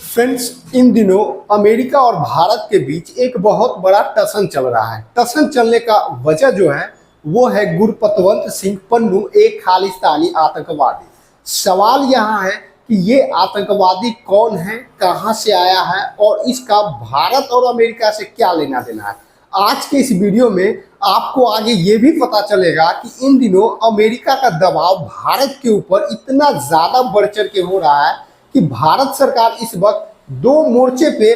Friends, इन दिनों America और भारत के बीच एक बहुत बड़ा टसन चल रहा है। टसन चलने का वजह जो है वो है गुरपतवंत सिंह पन्नू, एक खालिस्तानी आतंकवादी। सवाल यहाँ है कि ये आतंकवादी कौन है, कहाँ से आया है और इसका भारत और अमेरिका से क्या लेना देना है। आज के इस वीडियो में आपको आगे ये भी पता चलेगा कि इन दिनों अमेरिका का दबाव भारत के ऊपर इतना ज़्यादा बढ़ चढ़ के हो रहा है कि भारत सरकार इस वक्त दो मोर्चे पे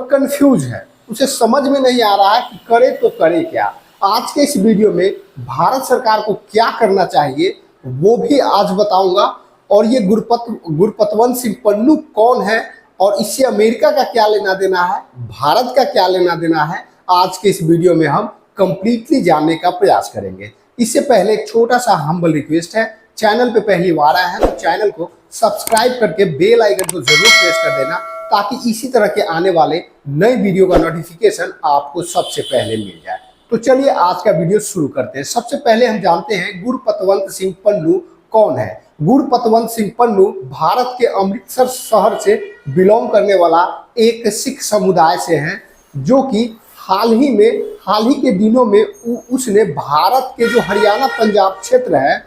कंफ्यूज है। उसे समझ में नहीं आ रहा है कि करे तो करे क्या। आज के इस वीडियो में भारत सरकार को क्या करना चाहिए वो भी आज बताऊंगा। और ये गुरपतवंत सिंह पन्नू कौन है और इससे अमेरिका का क्या लेना देना है, भारत का क्या लेना देना है, आज के इस वीडियो में हम कंप्लीटली जानने का प्रयास करेंगे। इससे पहले एक छोटा सा हम्बल रिक्वेस्ट है, चैनल पे पहली बार आया है तो चैनल को सब्सक्राइब करके बेल आइकन को जरूर प्रेस कर देना ताकि इसी तरह के आने वाले नए वीडियो का नोटिफिकेशन आपको सबसे पहले मिल जाए। तो चलिए आज का वीडियो शुरू करते हैं। सबसे पहले हम जानते हैं गुरपतवंत सिंह पन्नू कौन है। गुरपतवंत सिंह पन्नू भारत के अमृतसर शहर से बिलोंग करने वाला एक सिख समुदाय से हैं, जो कि हाल ही के दिनों में उसने भारत के जो हरियाणा पंजाब क्षेत्र है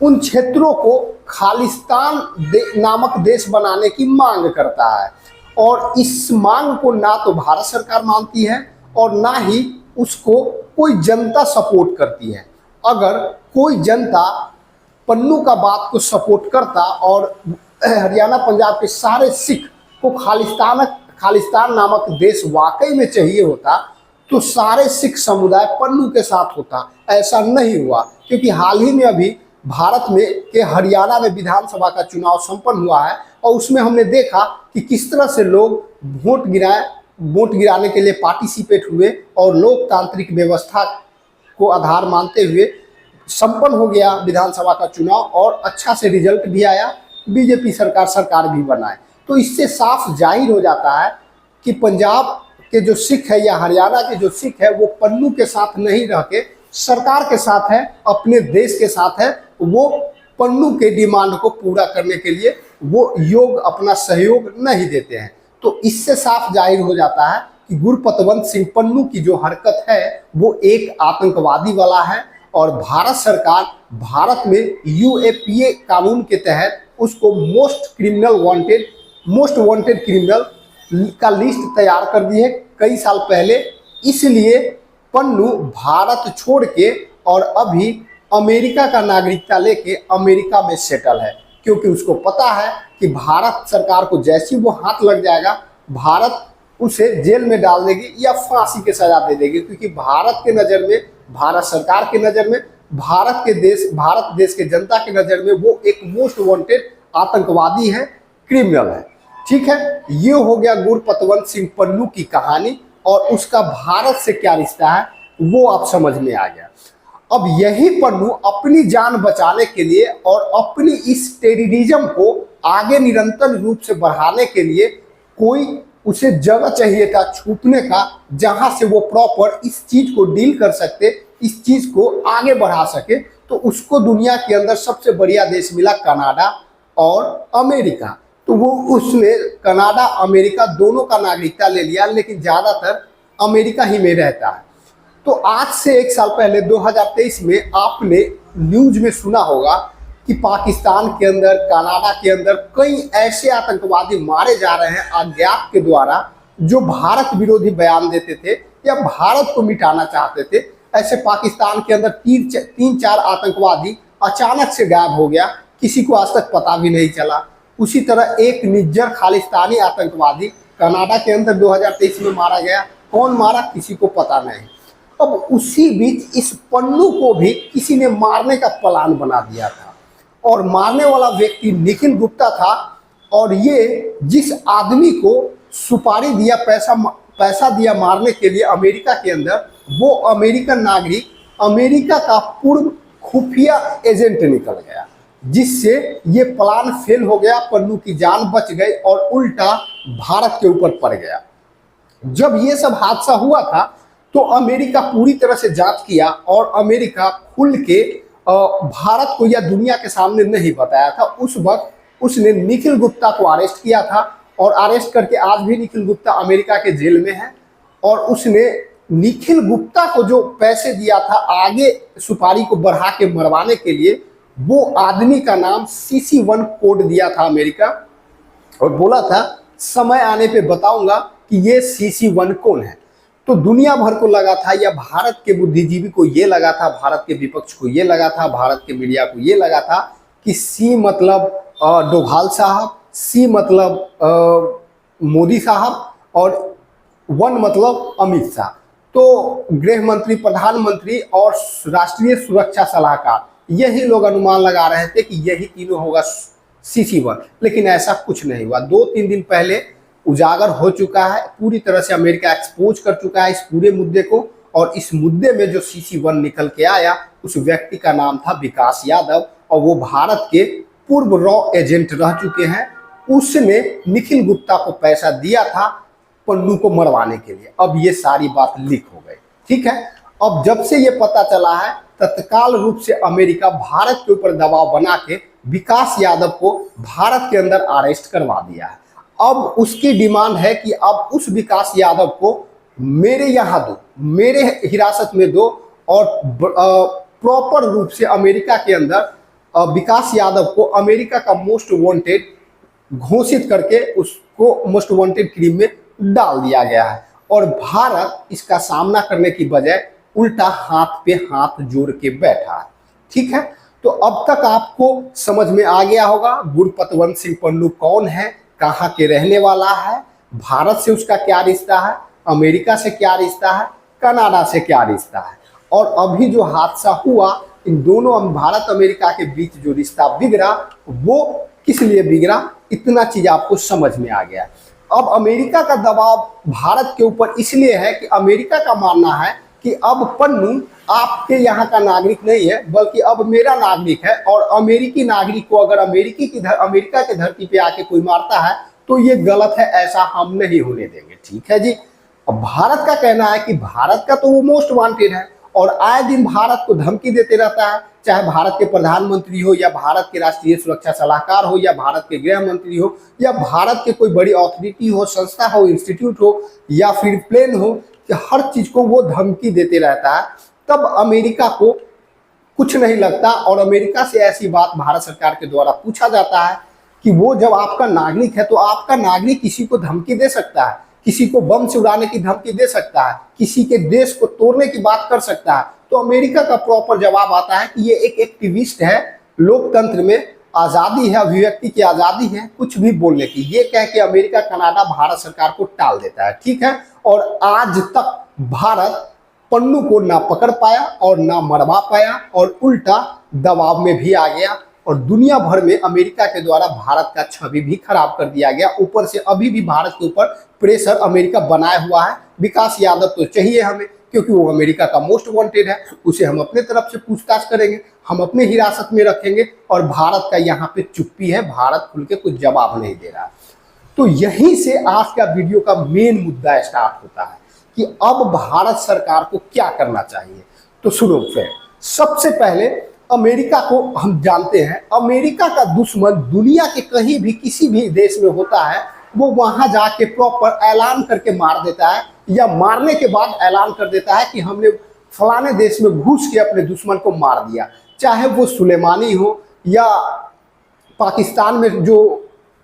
उन क्षेत्रों को खालिस्तान नामक देश बनाने की मांग करता है। और इस मांग को ना तो भारत सरकार मानती है और ना ही उसको कोई जनता सपोर्ट करती है। अगर कोई जनता पन्नू का बात को सपोर्ट करता और हरियाणा पंजाब के सारे सिख को खालिस्तान नामक देश वाकई में चाहिए होता तो सारे सिख समुदाय पन्नू के साथ होता। ऐसा नहीं हुआ क्योंकि हाल ही में अभी भारत में के हरियाणा में विधानसभा का चुनाव संपन्न हुआ है और उसमें हमने देखा कि किस तरह से लोग वोट गिराने के लिए पार्टिसिपेट हुए और लोकतांत्रिक व्यवस्था को आधार मानते हुए संपन्न हो गया विधानसभा का चुनाव और अच्छा से रिजल्ट भी आया, बीजेपी सरकार भी बनाए। तो इससे साफ जाहिर हो जाता है कि पंजाब के जो सिख है या हरियाणा के जो सिख है वो पन्नू के साथ नहीं रह के सरकार के साथ है, अपने देश के साथ है। वो पन्नू के डिमांड को पूरा करने के लिए वो अपना सहयोग नहीं देते हैं। तो इससे साफ जाहिर हो जाता है कि गुरपतवंत सिंह पन्नू की जो हरकत है वो एक आतंकवादी वाला है और भारत सरकार भारत में यूएपीए कानून के तहत उसको मोस्ट वांटेड क्रिमिनल का लिस्ट तैयार कर दी है कई साल पहले। इसलिए पन्नू भारत छोड़ के और अभी अमेरिका का नागरिकता लेके अमेरिका में सेटल है, क्योंकि उसको पता है कि भारत सरकार को जैसी वो हाथ लग जाएगा भारत उसे जेल में डाल देगी या फांसी की सजा दे देगी। क्योंकि भारत के नज़र में, भारत सरकार के नज़र में, भारत देश के जनता के नज़र में वो एक मोस्ट वांटेड आतंकवादी है, क्रिमिनल है। ठीक है, ये हो गया गुरपतवंत सिंह पन्नू की कहानी और उसका भारत से क्या रिश्ता है वो आप समझ में आ गया। अब यही पन्नू अपनी जान बचाने के लिए और अपनी इस टेररिज्म को आगे निरंतर रूप से बढ़ाने के लिए कोई उसे जगह चाहिए था छुपने का, जहां से वो प्रॉपर इस चीज को डील कर सकते, इस चीज को आगे बढ़ा सके। तो उसको दुनिया के अंदर सबसे बढ़िया देश मिला कनाडा और अमेरिका। तो वो उसने कनाडा अमेरिका दोनों का नागरिकता ले लिया, लेकिन ज़्यादातर अमेरिका ही में रहता है। तो आज से एक साल पहले 2023 में आपने न्यूज में सुना होगा कि पाकिस्तान के अंदर, कनाडा के अंदर कई ऐसे आतंकवादी मारे जा रहे हैं अज्ञात के द्वारा जो भारत विरोधी बयान देते थे या भारत को मिटाना चाहते थे। ऐसे पाकिस्तान के अंदर तीन चार आतंकवादी अचानक से गायब हो गया, किसी को आज तक पता भी नहीं चला। उसी तरह एक निज्जर खालिस्तानी आतंकवादी कनाडा के अंदर 2023 में मारा गया। कौन मारा किसी को पता नहीं। अब उसी बीच इस पन्नू को भी किसी ने मारने का प्लान बना दिया था और मारने वाला व्यक्ति निखिल गुप्ता था। और ये जिस आदमी को सुपारी दिया, पैसा दिया मारने के लिए अमेरिका के अंदर, वो अमेरिकन नागरिक, अमेरिका का पूर्व खुफिया एजेंट निकल गया, जिससे ये प्लान फेल हो गया। पन्नू की जान बच गई और उल्टा भारत के ऊपर पड़ गया। जब ये सब हादसा हुआ था तो अमेरिका पूरी तरह से जांच किया और अमेरिका खुल के भारत को या दुनिया के सामने नहीं बताया था। उस वक्त उसने निखिल गुप्ता को अरेस्ट किया था और अरेस्ट करके आज भी निखिल गुप्ता अमेरिका के जेल में है। और उसने निखिल गुप्ता को जो पैसे दिया था आगे सुपारी को बढ़ा के मरवाने के लिए, वो आदमी का नाम CC1 कोड दिया था अमेरिका, और बोला था समय आने पे बताऊंगा कि ये CC1 कौन है। तो दुनिया भर को लगा था, या भारत के बुद्धिजीवी को ये लगा था, भारत के विपक्ष को ये लगा था, भारत के मीडिया को ये लगा था कि सी मतलब डोभाल साहब, सी मतलब मोदी साहब, और 1 मतलब अमित शाह। तो गृह मंत्री, प्रधानमंत्री और राष्ट्रीय सुरक्षा सलाहकार, यही लोग अनुमान लगा रहे थे कि यही तीनों होगा CC1। लेकिन ऐसा कुछ नहीं हुआ। 2-3 दिन पहले उजागर हो चुका है, पूरी तरह से अमेरिका एक्सपोज कर चुका है इस पूरे मुद्दे को। और इस मुद्दे में जो CC1 निकल के आया, उस व्यक्ति का नाम था विकास यादव, और वो भारत के पूर्व रॉ एजेंट रह चुके हैं। उसने निखिल गुप्ता को पैसा दिया था पन्नू को मरवाने के लिए। अब ये सारी बात लीक हो गई, ठीक है। अब जब से ये पता चला है, तत्काल रूप से अमेरिका भारत के ऊपर दबाव बना के विकास यादव को भारत के अंदर अरेस्ट करवा दिया है। अब उसकी डिमांड है कि अब उस विकास यादव को मेरे यहाँ दो, मेरे हिरासत में दो, और प्रॉपर रूप से अमेरिका के अंदर विकास यादव को अमेरिका का मोस्ट वांटेड घोषित करके उसको मोस्ट वांटेड क्रीम में डाल दिया गया है। और भारत इसका सामना करने की बजाय उल्टा हाथ पे हाथ जोड़ के बैठा है, ठीक है। तो अब तक आपको समझ में आ गया होगा गुरपतवंत सिंह पन्नू कौन है, कहाँ के रहने वाला है, भारत से उसका क्या रिश्ता है, अमेरिका से क्या रिश्ता है, कनाडा से क्या रिश्ता है, और अभी जो हादसा हुआ इन दोनों भारत अमेरिका के बीच जो रिश्ता बिगड़ा वो किस लिए बिगड़ा, इतना चीज आपको समझ में आ गया। अब अमेरिका का दबाव भारत के ऊपर इसलिए है कि अमेरिका का मानना है कि अब पन्नू आपके यहाँ का नागरिक नहीं है, बल्कि अब मेरा नागरिक है, और अमेरिकी नागरिक को अगर अमेरिका के धरती पे आके कोई मारता है तो ये गलत है, ऐसा हम नहीं होने देंगे, ठीक है जी। अब भारत का कहना है कि भारत का तो वो मोस्ट वांटेड है, और आए दिन भारत को धमकी देते रहता है, चाहे भारत के प्रधानमंत्री हो, या भारत के राष्ट्रीय सुरक्षा सलाहकार हो, या भारत के गृह मंत्री हो, या भारत के कोई बड़ी अथॉरिटी हो, संस्था हो, इंस्टीट्यूट हो, या फिर प्लेन हो, कि हर चीज को वो धमकी देते रहता है। तब अमेरिका को कुछ नहीं लगता, और अमेरिका से ऐसी बात भारत सरकार के द्वारा पूछा जाता है कि वो जब आपका नागरिक है तो आपका नागरिक किसी को धमकी दे सकता है, किसी को बम से उड़ाने की धमकी दे सकता है, किसी के देश को तोड़ने की बात कर सकता है। तो अमेरिका का प्रॉपर जवाब आता है कि ये एक एक्टिविस्ट है, लोकतंत्र में आजादी है, अभिव्यक्ति की आजादी है, कुछ भी बोलने की। ये कह के अमेरिका, कनाडा भारत सरकार को टाल देता है, ठीक है। और आज तक भारत पन्नू को ना पकड़ पाया और ना मरवा पाया, और उल्टा दबाव में भी आ गया, और दुनिया भर में अमेरिका के द्वारा भारत का छवि भी खराब कर दिया गया। ऊपर से अभी भी भारत के ऊपर प्रेशर अमेरिका बनाया हुआ है। विकास यादव तो चाहिए हमें, क्योंकि वो अमेरिका का मोस्ट वांटेड है, उसे हम अपने तरफ से पूछताछ करेंगे, हम अपने हिरासत में रखेंगे, और भारत का यहाँ पे चुप्पी है, भारत खुल के कुछ जवाब नहीं दे रहा। तो यहीं से आज का वीडियो का मेन मुद्दा स्टार्ट होता है कि अब भारत सरकार को क्या करना चाहिए। तो सुनो फ्रेंड, सबसे पहले अमेरिका को हम जानते हैं, अमेरिका का दुश्मन दुनिया के कहीं भी किसी भी देश में होता है, वो वहां जाके प्रॉपर ऐलान करके मार देता है, या मारने के बाद ऐलान कर देता है कि हमने फलाने देश में घुस के अपने दुश्मन को मार दिया। चाहे वो सुलेमानी हो, या पाकिस्तान में जो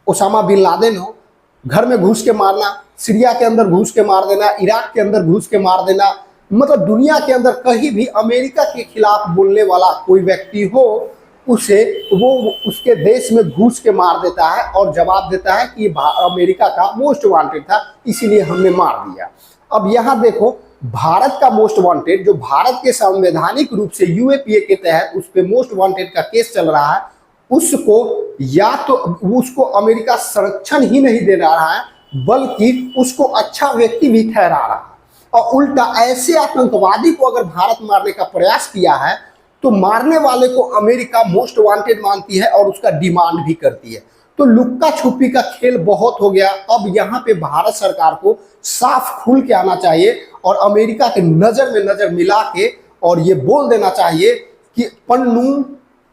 ओसामा बिन लादेन हो, घर में घुस के मारना, सीरिया के अंदर घुस के मार देना, इराक के अंदर घुस के मार देना, मतलब दुनिया के अंदर कहीं भी अमेरिका के खिलाफ बोलने वाला कोई व्यक्ति हो, उसे वो उसके देश में घुस के मार देता है, और जवाब देता है कि अमेरिका का मोस्ट वांटेड था, इसीलिए हमने मार दिया। अब यहाँ देखो, भारत का मोस्ट वांटेड, जो भारत के संवैधानिक रूप से यूएपीए के तहत उस पर मोस्ट वांटेड का केस चल रहा है, उसको या तो उसको अमेरिका संरक्षण ही नहीं दे रहा है, बल्कि उसको अच्छा व्यक्ति भी ठहरा रहा है। और उल्टा ऐसे आतंकवादी को अगर भारत मारने का प्रयास किया है, तो मारने वाले को अमेरिका मोस्ट वांटेड मानती है और उसका डिमांड भी करती है। तो लुक्का छुपी का खेल बहुत हो गया। अब यहाँ पे भारत सरकार को साफ खुल के आना चाहिए, और अमेरिका के नजर में नजर मिला के और ये बोल देना चाहिए कि पन्नू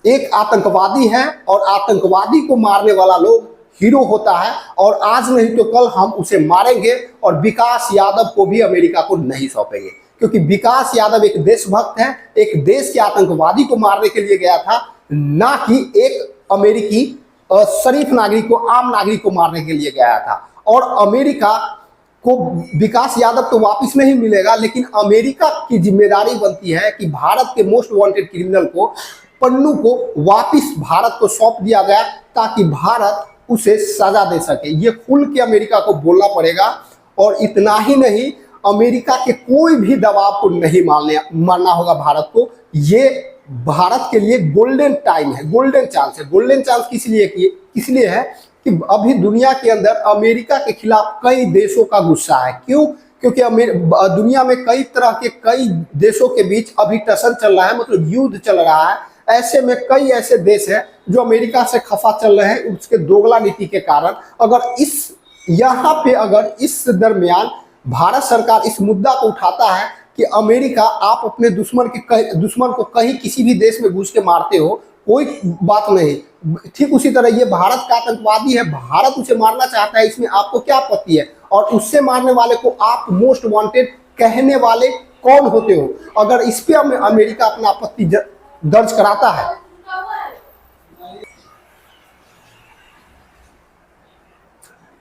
एक आतंकवादी है, और आतंकवादी को मारने वाला लोग हीरो होता है और आज नहीं तो कल हम उसे मारेंगे और विकास यादव को भी अमेरिका को नहीं सौंपेंगे, क्योंकि विकास यादव एक देशभक्त है, एक देश के आतंकवादी को मारने के लिए गया था, ना कि एक अमेरिकी शरीफ नागरिक को, आम नागरिक को मारने के लिए गया था। और अमेरिका को विकास यादव तो वापस नहीं मिलेगा, लेकिन अमेरिका की जिम्मेदारी बनती है कि भारत के मोस्ट वांटेड क्रिमिनल को, पन्नू को वापस भारत को सौंप दिया गया, ताकि भारत उसे सजा दे सके। ये खुल के अमेरिका को बोलना पड़ेगा। और इतना ही नहीं, अमेरिका के कोई भी दबाव को नहीं मानना होगा भारत को। ये भारत के लिए गोल्डन टाइम है, गोल्डन चांस है। गोल्डन चांस किस लिए है कि अभी दुनिया के अंदर अमेरिका के खिलाफ कई देशों का गुस्सा है। क्यों? क्योंकि दुनिया में कई तरह के, कई देशों के बीच अभी टसन चल रहा है, मतलब युद्ध चल रहा है। ऐसे में कई ऐसे देश हैं जो अमेरिका से खफा चल रहे हैं उसके दोगला नीति के कारण। अगर इस दरमियान भारत सरकार इस मुद्दा को उठाता है कि अमेरिका, आप अपने दुश्मन को कहीं किसी भी देश में घुस के मारते हो, कोई बात नहीं, ठीक उसी तरह ये भारत का आतंकवादी है, भारत उसे मारना चाहता है, इसमें आपको क्या आपत्ति है? और उससे मारने वाले को आप मोस्ट वांटेड कहने वाले कौन होते हो? अगर इस पे अमेरिका अपना आपत्ति दर्ज कराता है,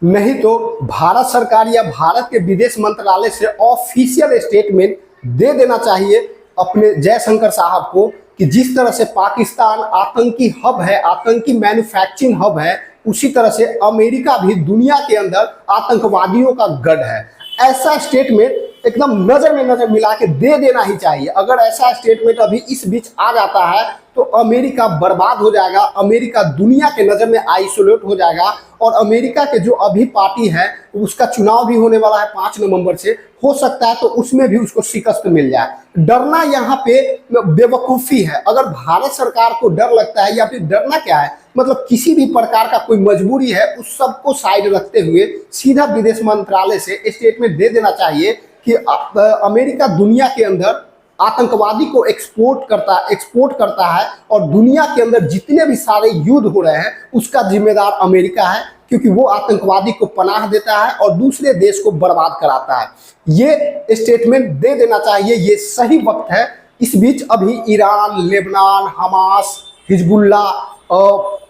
नहीं तो भारत सरकार या भारत के विदेश मंत्रालय से ऑफिशियल स्टेटमेंट दे देना चाहिए अपने जयशंकर साहब को कि जिस तरह से पाकिस्तान आतंकी हब है, आतंकी मैन्युफैक्चरिंग हब है, उसी तरह से अमेरिका भी दुनिया के अंदर आतंकवादियों का गढ़ है। ऐसा स्टेटमेंट एकदम नजर में नजर मिला के दे देना ही चाहिए। अगर ऐसा स्टेटमेंट अभी इस बीच आ जाता है तो अमेरिका बर्बाद हो जाएगा, अमेरिका दुनिया के नजर में आइसोलेट हो जाएगा। और अमेरिका के जो अभी पार्टी है उसका चुनाव भी होने वाला है 5 नवंबर से, हो सकता है तो उसमें भी उसको शिकस्त मिल जाए। डरना यहाँ पे बेवकूफ़ी है। अगर भारत सरकार को डर लगता है, या फिर डरना क्या है, मतलब किसी भी प्रकार का कोई मजबूरी है, उस सबको साइड रखते हुए सीधा विदेश मंत्रालय से स्टेटमेंट दे देना चाहिए कि अमेरिका दुनिया के अंदर आतंकवादी को एक्सपोर्ट करता है और दुनिया के अंदर जितने भी सारे युद्ध हो रहे हैं उसका जिम्मेदार अमेरिका है, क्योंकि वो आतंकवादी को पनाह देता है और दूसरे देश को बर्बाद कराता है। ये स्टेटमेंट दे देना चाहिए, ये सही वक्त है। इस बीच अभी ईरान, लेबनान, हमास, हिजबुल्ला,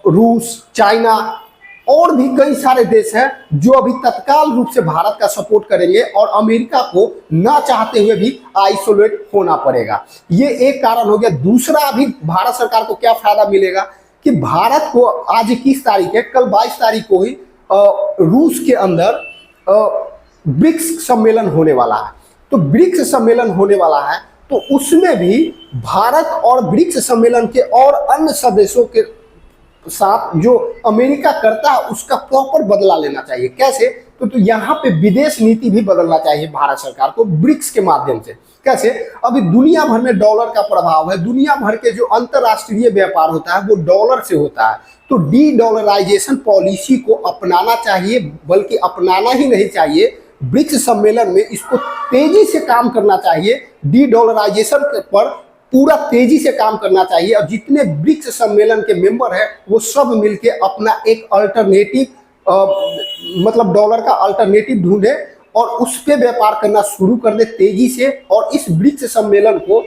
रूस, चाइना और भी कई सारे देश हैं जो अभी तत्काल रूप से भारत का सपोर्ट करेंगे और अमेरिका को ना चाहते हुए भी आइसोलेट होना पड़ेगा। ये एक कारण हो गया। दूसरा, अभी भारत सरकार को क्या फायदा मिलेगा कि भारत को आज 21 तारीख है, कल 22 तारीख को ही रूस के अंदर ब्रिक्स सम्मेलन होने वाला है। तो ब्रिक्स सम्मेलन होने वाला है तो उसमें भी भारत और ब्रिक्स सम्मेलन के और अन्य सदस्यों के साथ जो अमेरिका करता है उसका प्रॉपर बदला लेना चाहिए। कैसे? तो यहाँ पे विदेश नीति भी बदलना चाहिए भारत सरकार को ब्रिक्स के माध्यम से। कैसे? अभी दुनिया भर में डॉलर का प्रभाव है, दुनिया भर के जो अंतरराष्ट्रीय व्यापार होता है वो डॉलर से होता है। तो डी डॉलराइजेशन पॉलिसी को अपनाना चाहिए, बल्कि अपनाना ही नहीं चाहिए, ब्रिक्स सम्मेलन में इसको तेजी से काम करना चाहिए। डी डॉलराइजेशन पर पूरा तेजी से काम करना चाहिए और जितने ब्रिक्स सम्मेलन के मेंबर हैं वो सब मिलके अपना एक अल्टरनेटिव, मतलब डॉलर का अल्टरनेटिव ढूंढे और उस पे व्यापार करना शुरू कर दे तेजी से। और इस ब्रिक्स सम्मेलन को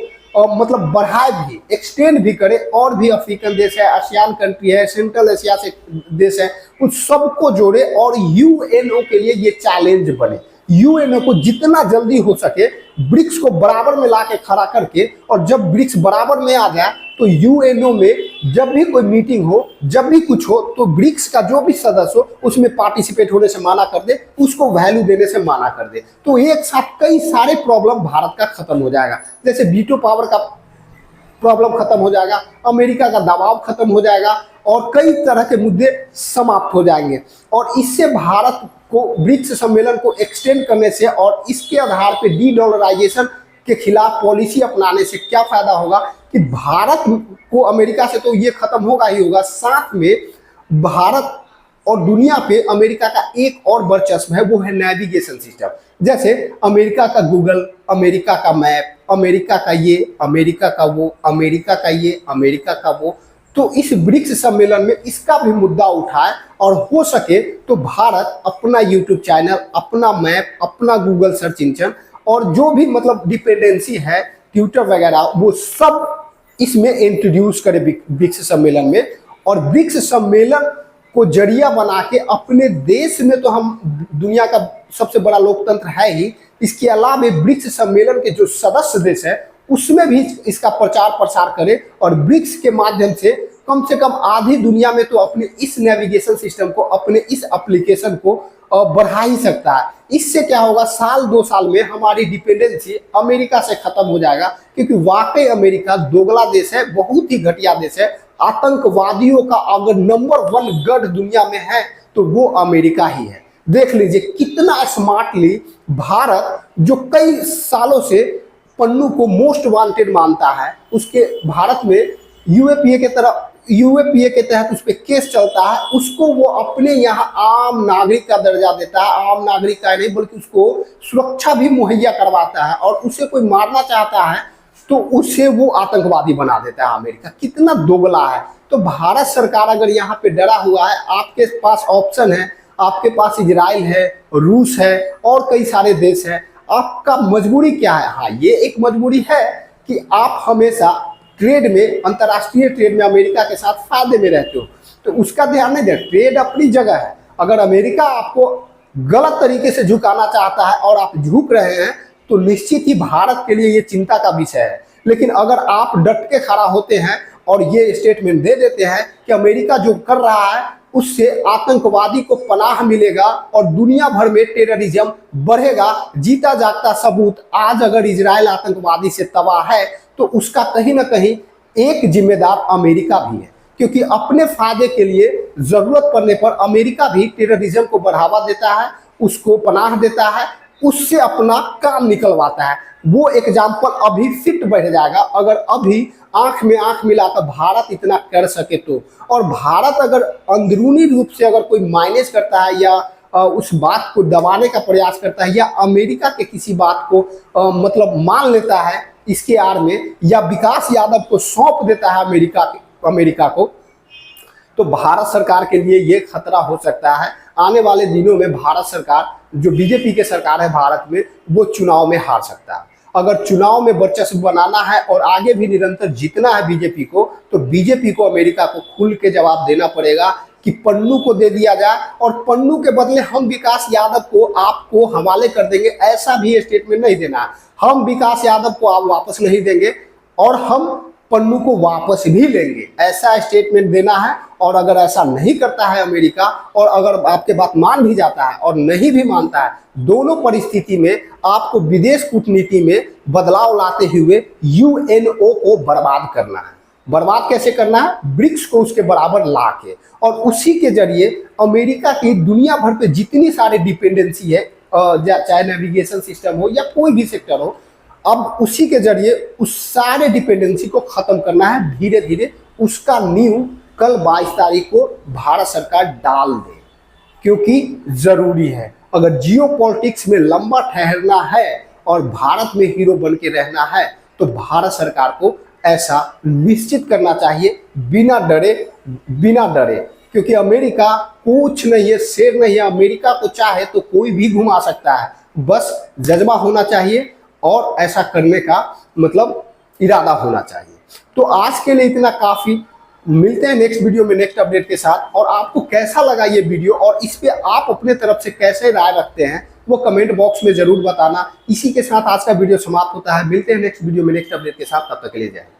मतलब बढ़ाए भी, एक्सटेंड भी करे। और भी अफ्रीकन देश है, आसियान कंट्री है, सेंट्रल एशिया से देश है, उन सबको जोड़े और यूएनओ के लिए ये चैलेंज बने। यूएनओ को जितना जल्दी हो सके ब्रिक्स को बराबर में ला के खड़ा करके, और जब ब्रिक्स बराबर में आ जाए तो यूएनओ में जब भी कोई मीटिंग हो, जब भी कुछ हो, तो ब्रिक्स का जो भी सदस्य हो उसमें पार्टिसिपेट होने से माना कर दे, उसको वैल्यू देने से माना कर दे। तो एक साथ कई सारे प्रॉब्लम भारत का खत्म हो जाएगा। जैसे वीटो पावर का प्रॉब्लम खत्म हो जाएगा, अमेरिका का दबाव खत्म हो जाएगा और कई तरह के मुद्दे समाप्त हो जाएंगे। और इससे भारत को ब्रिक्स सम्मेलन को एक्सटेंड करने से और इसके आधार पे डी डॉलराइजेशन के खिलाफ पॉलिसी अपनाने से क्या फायदा होगा कि भारत को अमेरिका से तो ये खत्म होगा ही होगा, साथ में भारत और दुनिया पे अमेरिका का एक और वर्चस्व है, वो है नेविगेशन सिस्टम। जैसे अमेरिका का गूगल, अमेरिका का मैप, अमेरिका का ये, अमेरिका का वो, अमेरिका का ये, अमेरिका का वो, तो इस ब्रिक्स सम्मेलन में इसका भी मुद्दा उठाए और हो सके तो भारत अपना यूट्यूब चैनल, अपना मैप, अपना गूगल सर्च इंजन और जो भी मतलब डिपेंडेंसी है ट्विटर वगैरह वो सब इसमें इंट्रोड्यूस करे ब्रिक्स सम्मेलन में। और ब्रिक्स सम्मेलन को जरिया बना के अपने देश में तो हम दुनिया का सबसे बड़ा लोकतंत्र है ही, इसके अलावा ब्रिक्स सम्मेलन के जो सदस्य देश है उसमें भी इसका प्रचार प्रसार करे और ब्रिक्स के माध्यम से कम आधी दुनिया में तो अपने इस नेविगेशन सिस्टम को, अपने इस एप्लीकेशन को बढ़ा ही सकता है। इससे क्या होगा, साल 2 साल में हमारी डिपेंडेंसी अमेरिका से खत्म हो जाएगा, क्योंकि वाकई अमेरिका दोगला देश है, बहुत ही घटिया देश है। आतंकवादियों का अगर नंबर 1 गढ़ दुनिया में है तो वो अमेरिका ही है। देख लीजिए कितना स्मार्टली भारत, जो कई सालों से पन्नू को मोस्ट वांटेड मानता है, उसके भारत में यूएपीए के तहत उस पर केस चलता है, उसको वो अपने यहाँ आम नागरिक का दर्जा देता है। आम नागरिक का नहीं बल्कि उसको सुरक्षा भी मुहैया करवाता है और उसे कोई मारना चाहता है तो उसे वो आतंकवादी बना देता है। अमेरिका कितना दोगला है। तो भारत सरकार अगर यहाँ पे डरा हुआ है, आपके पास ऑप्शन है, आपके पास इजराइल है, रूस है और कई सारे देश है, आपका मजबूरी क्या है? हाँ, ये एक मजबूरी है कि आप हमेशा ट्रेड में, अंतर्राष्ट्रीय ट्रेड में अमेरिका के साथ फायदे में रहते हो, तो उसका ध्यान नहीं दे। ट्रेड अपनी जगह है, अगर अमेरिका आपको गलत तरीके से झुकाना चाहता है और आप झुक रहे हैं तो निश्चित ही भारत के लिए ये चिंता का विषय है। लेकिन अगर आप डट के खड़ा होते हैं और ये स्टेटमेंट दे देते हैं कि अमेरिका जो कर रहा है उससे आतंकवादी को पनाह मिलेगा और दुनिया भर में टेररिज्म बढ़ेगा, जीता जागता सबूत आज अगर इजराइल आतंकवादी से तबाह है तो उसका कहीं ना कहीं एक जिम्मेदार अमेरिका भी है, क्योंकि अपने फायदे के लिए जरूरत पड़ने पर अमेरिका भी टेररिज्म को बढ़ावा देता है, उसको पनाह देता है, उससे अपना काम निकलवाता है। वो एग्जाम्पल अभी फिट बढ़ जाएगा अगर अभी आंख में आंख मिलाकर भारत इतना कर सके तो। और भारत अगर अंदरूनी रूप से अगर कोई माइनस करता है या उस बात को दबाने का प्रयास करता है या अमेरिका के किसी बात को मतलब मान लेता है इसके आड़ में, या विकास यादव को सौंप देता है अमेरिका को, तो भारत सरकार के लिए ये खतरा हो सकता है। आने वाले दिनों में भारत सरकार, जो बीजेपी के सरकार है भारत में, वो चुनाव में हार सकता है। अगर चुनाव में वर्चस्व बनाना है और आगे भी निरंतर जीतना है बीजेपी को, तो बीजेपी को अमेरिका को खुल के जवाब देना पड़ेगा कि पन्नू को दे दिया जाए और पन्नू के बदले हम विकास यादव को आपको हवाले कर देंगे, ऐसा भी स्टेटमेंट नहीं देना है। हम विकास यादव को आप वापस नहीं देंगे और हम पन्नू को वापस भी लेंगे, ऐसा स्टेटमेंट देना है। और अगर ऐसा नहीं करता है अमेरिका, और अगर आपके बात मान भी जाता है और नहीं भी मानता है, दोनों परिस्थिति में आपको विदेश कूटनीति में बदलाव लाते हुए यूएनओ को बर्बाद करना है। बर्बाद कैसे करना है? ब्रिक्स को उसके बराबर ला के, और उसी के जरिए अमेरिका की दुनिया भर पे जितनी सारी डिपेंडेंसी है, चाहे नेविगेशन सिस्टम हो या कोई भी सेक्टर हो, अब उसी के जरिए उस सारे डिपेंडेंसी को खत्म करना है धीरे धीरे। उसका नींव कल 22 तारीख को भारत सरकार डाल दे, क्योंकि जरूरी है। अगर जियो पॉलिटिक्स में लंबा ठहरना है और भारत में हीरो बन के रहना है तो भारत सरकार को ऐसा निश्चित करना चाहिए, बिना डरे, क्योंकि अमेरिका कुछ नहीं है, शेर नहीं है। अमेरिका को चाहे तो कोई भी घुमा सकता है, बस जज्बा होना चाहिए और ऐसा करने का मतलब इरादा होना चाहिए। तो आज के लिए इतना काफी। मिलते हैं नेक्स्ट वीडियो में नेक्स्ट अपडेट के साथ। और आपको कैसा लगा ये वीडियो और इस पे आप अपने तरफ से कैसे राय रखते हैं वो कमेंट बॉक्स में जरूर बताना। इसी के साथ आज का वीडियो समाप्त होता है। मिलते हैं नेक्स्ट वीडियो में नेक्स्ट अपडेट के साथ, तब तक के लिए जय हिंद।